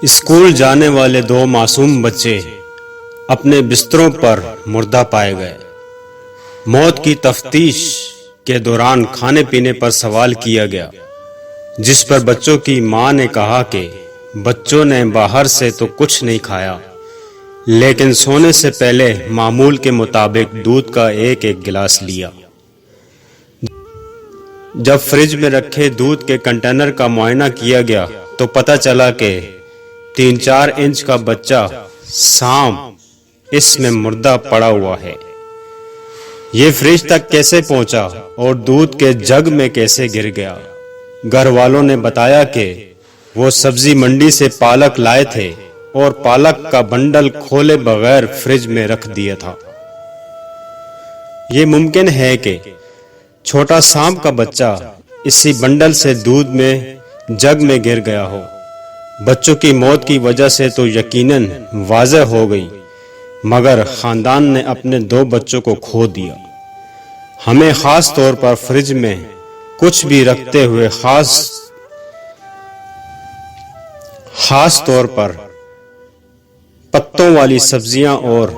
School جانے والے دو معصوم بچے اپنے بستروں پر مردہ پائے گئے۔ موت کی تفتیش کے دوران کھانے پینے پر سوال کیا گیا، جس پر بچوں کی ماں نے کہا کہ بچوں نے باہر سے تو کچھ نہیں کھایا، لیکن سونے سے پہلے معمول کے مطابق دودھ کا ایک گلاس لیا۔ جب فریج میں رکھے دودھ کے کنٹینر کا معائنہ کیا گیا تو پتہ چلا کہ 3-4 انچ کا بچہ سانپ اس میں مردہ پڑا ہوا ہے۔ یہ فریج تک کیسے پہنچا اور دودھ کے جگ میں کیسے گر گیا؟ گھر والوں نے بتایا کہ وہ سبزی منڈی سے پالک لائے تھے اور پالک کا بنڈل کھولے بغیر فریج میں رکھ دیا تھا۔ یہ ممکن ہے کہ چھوٹا سانپ کا بچہ اسی بنڈل سے دودھ میں جگ میں گر گیا ہو۔ بچوں کی موت کی وجہ سے تو یقیناً واضح ہو گئی، مگر خاندان نے اپنے 2 بچوں کو کھو دیا۔ ہمیں خاص طور پر فریج میں کچھ بھی رکھتے ہوئے خاص طور پر پتوں والی سبزیاں اور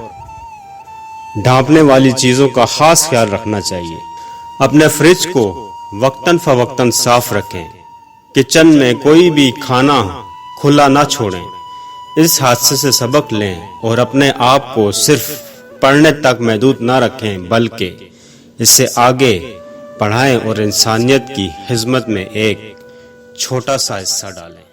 ڈھانپنے والی چیزوں کا خاص خیال رکھنا چاہیے۔ اپنے فریج کو وقتاً فوقتاً صاف رکھیں۔ کچن میں کوئی بھی کھانا کھلا نہ چھوڑیں۔ اس حادثے سے سبق لیں اور اپنے آپ کو صرف پڑھنے تک محدود نہ رکھیں، بلکہ اس سے آگے بڑھائیں اور انسانیت کی خدمت میں ایک چھوٹا سا حصہ ڈالیں۔